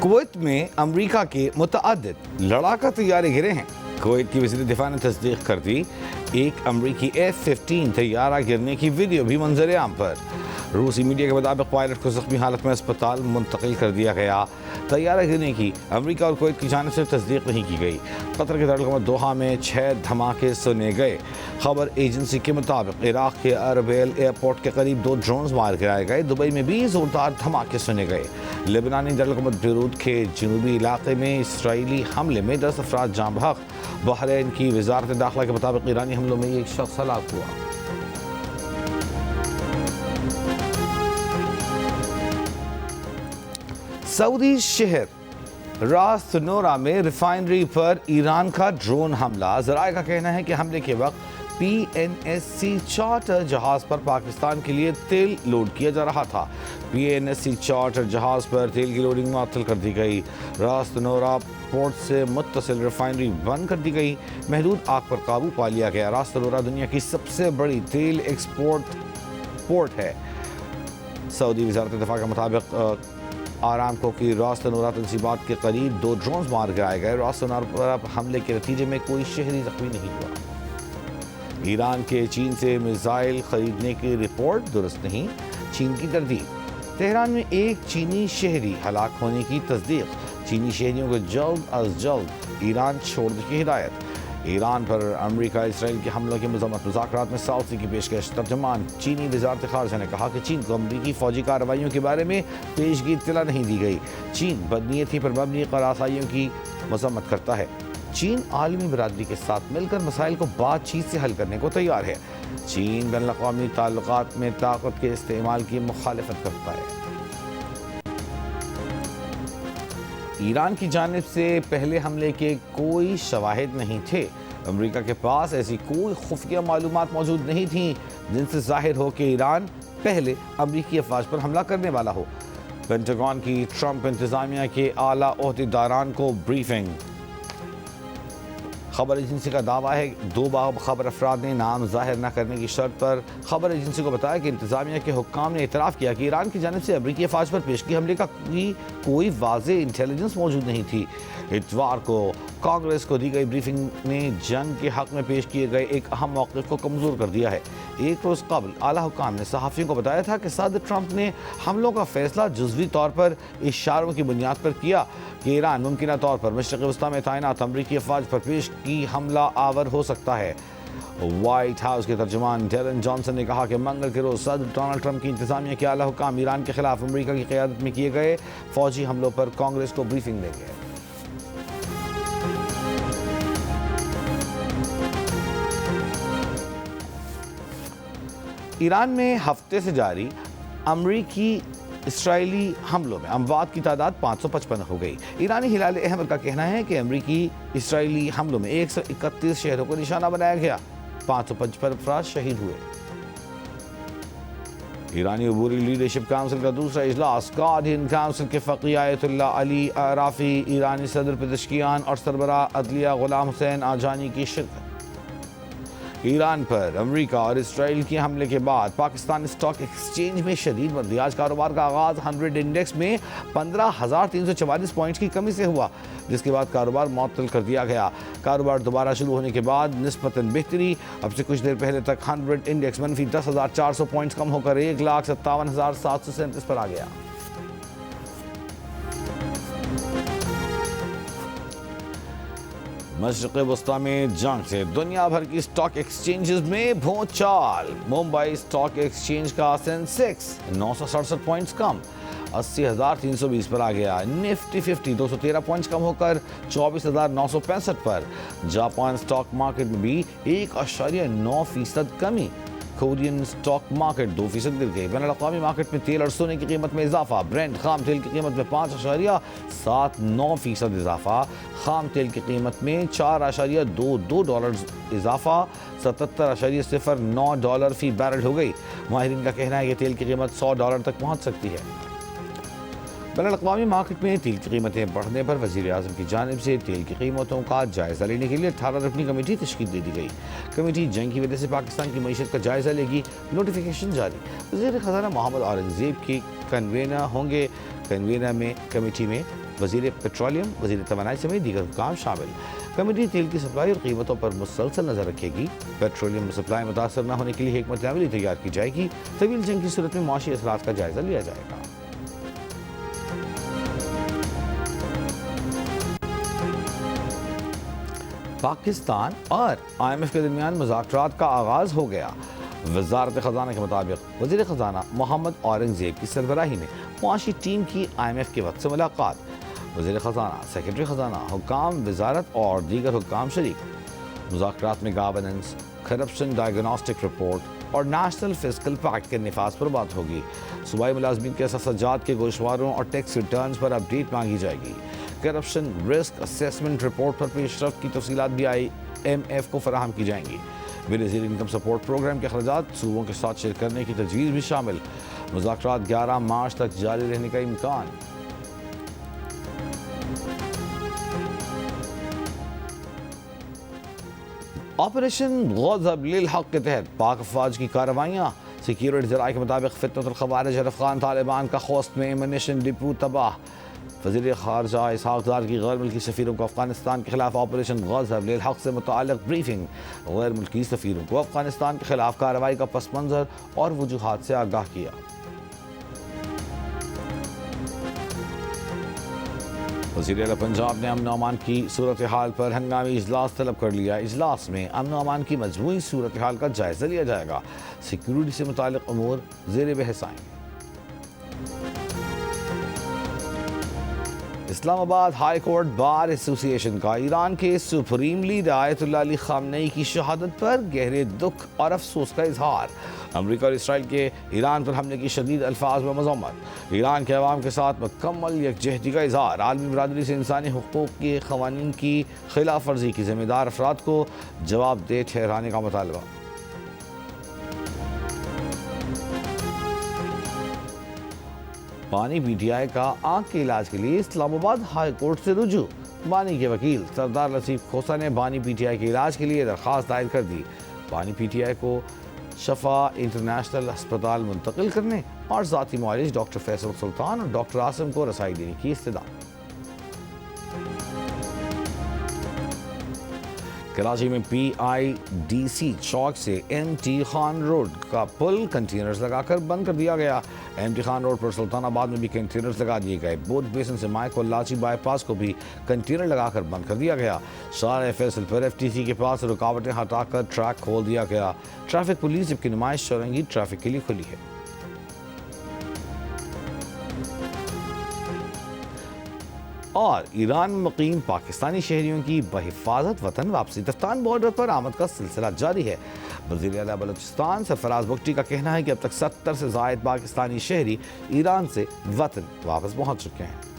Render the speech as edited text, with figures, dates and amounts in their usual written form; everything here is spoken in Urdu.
کویت میں امریکہ کے متعدد لڑاکا طیارے گرے ہیں۔ کویت کی وزیر دفاع نے تصدیق کر دی، ایک امریکی F-15 طیارہ گرنے کی ویڈیو بھی منظر عام پر۔ روسی میڈیا کے مطابق پائلٹ کو زخمی حالت میں اسپتال منتقل کر دیا گیا۔ طیارہ گرنے کی امریکہ اور کویت کی جانب سے تصدیق نہیں کی گئی۔ قطر کے دارالحکومت دوحہ میں 6 دھماکے سنے گئے۔ خبر ایجنسی کے مطابق عراق کے اربیل ایئرپورٹ کے قریب 2 ڈرونز مار گرائے گئے۔ دبئی میں بھی زوردار دھماکے سنے گئے۔ لبنانی دارالحکومت بیروت کے جنوبی علاقے میں اسرائیلی حملے میں 10 افراد جاں بحق۔ بحرین کی وزارت داخلہ کے مطابق ایرانی حملوں میں ایک شخص ہلاک ہوا۔ سعودی شہر راس نورا میں ریفائنری پر ایران کا ڈرون حملہ۔ ذرائع کا کہنا ہے کہ حملے کے وقت PNSC چارٹر جہاز پر پاکستان کے لیے تیل لوڈ کیا جا رہا تھا۔ PNSC چارٹر جہاز پر تیل کی لوڈنگ معطل کر دی گئی۔ راس نورا پورٹ سے متصل ریفائنری بند کر دی گئی۔ محدود آگ پر قابو پا لیا گیا۔ راس نورا دنیا کی سب سے بڑی تیل ایکسپورٹ پورٹ ہے۔ سعودی وزارت دفاع کے مطابق آرامکو کی راس نورا تنصیبات کے قریب 2 ڈرونز مار گرائے گئے۔ راس نورا پر حملے کے نتیجے میں کوئی شہری زخمی نہیں ہوا۔ ایران کے چین سے میزائل خریدنے کی رپورٹ درست نہیں، چین کی تردید۔ تہران میں ایک چینی شہری ہلاک ہونے کی تصدیق۔ چینی شہریوں کو جلد از جلد ایران چھوڑنے کی ہدایت۔ ایران پر امریکہ اسرائیل کے حملوں کی مذمت۔ مذاکرات میں ساؤتھی کی پیشکش۔ ترجمان چینی وزارت خارجہ نے کہا کہ چین کو امریکی فوجی کارروائیوں کے بارے میں پیشگی اطلاع نہیں دی گئی۔ چین بدنیتی پر مبنی قراردادیوں کی مذمت کرتا ہے۔ چین عالمی برادری کے ساتھ مل کر مسائل کو بات چیت سے حل کرنے کو تیار ہے۔ چین بین الاقوامی تعلقات میں طاقت کے استعمال کی مخالفت کرتا ہے۔ ایران کی جانب سے پہلے حملے کے کوئی شواہد نہیں تھے۔ امریکہ کے پاس ایسی کوئی خفیہ معلومات موجود نہیں تھیں جن سے ظاہر ہو کہ ایران پہلے امریکی افواج پر حملہ کرنے والا ہو۔ پینٹاگون کی ٹرمپ انتظامیہ کے اعلیٰ عہدیداران کو بریفنگ۔ خبر ایجنسی کا دعویٰ ہے 2 باخبر افراد نے نام ظاہر نہ کرنے کی شرط پر خبر ایجنسی کو بتایا کہ انتظامیہ کے حکام نے اعتراف کیا کہ ایران کی جانب سے امریکی افواج پر پیشگی حملے کا کوئی واضح انٹیلیجنس موجود نہیں تھی۔ اتوار کو کانگریس کو دی گئی بریفنگ نے جنگ کے حق میں پیش کیے گئے ایک اہم موقف کو کمزور کر دیا ہے۔ ایک روز قبل اعلیٰ حکام نے صحافیوں کو بتایا تھا کہ صدر ٹرمپ نے حملوں کا فیصلہ جزوی طور پر اشاروں کی بنیاد پر کیا کہ ایران ممکنہ طور پر مشرق وسطیٰ میں تعینات امریکی افواج پر پیشگی حملہ آور ہو سکتا ہے۔ وائٹ ہاؤس کے ترجمان ڈیلن جانسن نے کہا کہ منگل کے روز صدر ڈونلڈ ٹرمپ کی انتظامیہ کے اعلیٰ حکام ایران کے خلاف امریکہ کی قیادت میں کیے گئے فوجی حملوں پر کانگریس کو بریفنگ دیں گے۔ ایران میں ہفتے سے جاری امریکی اسرائیلی حملوں میں اموات کی تعداد 555 ہو گئی۔ ایرانی ہلال احمر کا کہنا ہے کہ امریکی اسرائیلی حملوں میں 131 شہروں کو نشانہ بنایا گیا، 555 افراد شہید ہوئے۔ ایرانی عبوری لیڈرشپ کونسل کا دوسرا اجلاس۔ گارڈین کونسل کے فقی آیت اللہ علی عرافی، ایرانی صدر پزشکیان اور سربراہ عدلیہ غلام حسین آجانی کی شرکت۔ ایران پر امریکہ اور اسرائیل کے حملے کے بعد پاکستان اسٹاک ایکسچینج میں شدید مندی۔ آج کاروبار کا آغاز 100 انڈیکس میں 15,344 پوائنٹس کی کمی سے ہوا، جس کے بعد کاروبار معطل کر دیا گیا۔ کاروبار دوبارہ شروع ہونے کے بعد نسبتاً بہتری۔ اب سے کچھ دیر پہلے تک 100 انڈیکس منفی 10,400 پوائنٹس کم ہو کر 1,57,737 پر آ گیا۔ مشرق وسطیٰ میں جنگ سے دنیا بھر کی اسٹاک ایکسچینجز میں بھونچال۔ ممبئی اسٹاک ایکسچینج کا سینسیکس 967 پوائنٹس کم، 80,320 پر آ گیا۔ نفٹی 50 213 پوائنٹس کم ہو کر 24,965 پر۔ جاپان اسٹاک مارکیٹ میں بھی 1.9% کمی۔ کورین اسٹاک مارکیٹ 2% گر گئی۔ بین الاقوامی مارکیٹ میں تیل اور سونے کی قیمت میں اضافہ۔ برینٹ خام تیل کی قیمت میں 5.79% اضافہ۔ خام تیل کی قیمت میں $4.22 اضافہ، $77.09 فی بیرل ہو گئی۔ ماہرین کا کہنا ہے کہ تیل کی قیمت $100 تک پہنچ سکتی ہے۔ بین الاقوامی مارکیٹ میں تیل کی قیمتیں بڑھنے پر وزیر اعظم کی جانب سے تیل کی قیمتوں کا جائزہ لینے کے لیے 18 رکنی کمیٹی تشکیل دے دی گئی۔ کمیٹی جنگ کی وجہ سے پاکستان کی معیشت کا جائزہ لے گی۔ نوٹیفیکیشن جاری۔ وزیر خزانہ محمد اورنگزیب کی کنوینر ہوں گے۔ کمیٹی میں وزیر پیٹرولیم، وزیر توانائی سمیت دیگر حکام شامل۔ کمیٹی تیل کی سپلائی اور قیمتوں پر مسلسل نظر رکھے گی۔ پیٹرولیم سپلائی متاثر نہ ہونے کے لیے حکمت عملی تیار کی جائے گی۔ طویل جنگ کی صورت میں معاشی اثرات کا جائزہ لیا جائے گا۔ پاکستان اور IMF کے درمیان مذاکرات کا آغاز ہو گیا۔ وزارت خزانہ کے مطابق وزیر خزانہ محمد اورنگزیب کی سربراہی میں معاشی ٹیم کی IMF کے وقت سے ملاقات۔ وزیر خزانہ، سیکرٹری خزانہ، حکام وزارت اور دیگر حکام شریک۔ مذاکرات میں گورننس، کرپشن ڈائگنوسٹک رپورٹ اور نیشنل فسکل پیکٹ کے نفاذ پر بات ہوگی۔ صوبائی ملازمین کے احساسات کے گوشواروں اور ٹیکس ریٹرنز پر اپڈیٹ مانگی جائے گی۔ کرپشن رسک اسیسمنٹ رپورٹ پر پیش رفت کی تفصیلات بھی IMF کو فراہم کی جائیں گی۔ بے نظیر انکم سپورٹ پروگرام کے اخراجات صوبوں کے ساتھ شیئر کرنے کی تجویز بھی شامل۔ مذاکرات 11 مارچ تک جاری رہنے کا امکان۔ آپریشن غضب للحق کے تحت پاک افواج کی کارروائیاں۔ سیکیورٹی ذرائع کے مطابق فتنۃ الخوارج اور افغان طالبان کا خوست میں ایمونیشن ڈپو تباہ۔ وزیر خارجہ اسحاق ڈار کی غیر ملکی سفیروں کو افغانستان کے خلاف آپریشن غضب للحق سے متعلق بریفنگ۔ غیر ملکی سفیروں کو افغانستان کے خلاف کارروائی کا پس منظر اور وجوہات سے آگاہ کیا۔ وزیر اعلیٰ پنجاب نے امن و امان کی صورتحال پر ہنگامی اجلاس طلب کر لیا۔ اجلاس میں امن و امان کی مجموعی صورتحال کا جائزہ لیا جائے گا۔ سیکیورٹی سے متعلق امور زیر بحث آئیں گے۔ اسلام آباد ہائی کورٹ بار ایسوسی ایشن کا ایران کے سپریم لیڈر آیت اللہ علی خامنئی کی شہادت پر گہرے دکھ اور افسوس کا اظہار۔ امریکہ اور اسرائیل کے ایران پر حملے کی شدید الفاظ میں مذمت۔ ایران کے عوام کے ساتھ مکمل یکجہتی کا اظہار۔ عالمی برادری سے انسانی حقوق کے قوانین کی خلاف ورزی کی ذمہ دار افراد کو جواب دہ ٹھہرانے کا مطالبہ۔ بانی PTI کا آنکھ کے علاج کے لیے اسلام آباد ہائی کورٹ سے رجوع۔ بانی کے وکیل سردار لطیف کھوسہ نے بانی PTI کے علاج کے لیے درخواست دائر کر دی۔ بانی PTI کو شفا انٹرنیشنل ہسپتال منتقل کرنے اور ذاتی معالج ڈاکٹر فیصل سلطان اور ڈاکٹر عاصم کو رسائی دینے کی استدعا۔ کراچی میں PIDC چوک سے MT خان روڈ کا پل کنٹینرز لگا کر بند کر دیا گیا۔ MT خان روڈ پر سلطان آباد میں بھی کنٹینرز لگا دیے گئے۔ بودھ بیسن سے مائک اور لاچی بائی پاس کو بھی کنٹینر لگا کر بند کر دیا گیا۔ شارع فیصل پر FTC کے پاس رکاوٹیں ہٹا کر ٹریک کھول دیا گیا۔ ٹریفک پولیس جبکہ نمائش چورنگی ٹریفک کے لیے کھلی ہے۔ اور ایران میں مقیم پاکستانی شہریوں کی بحفاظت وطن واپسی۔ تفتان بارڈر پر آمد کا سلسلہ جاری ہے۔ وزیر اعلیٰ بلوچستان سرفراز بگٹی کا کہنا ہے کہ اب تک 70 سے زائد پاکستانی شہری ایران سے وطن واپس پہنچ چکے ہیں۔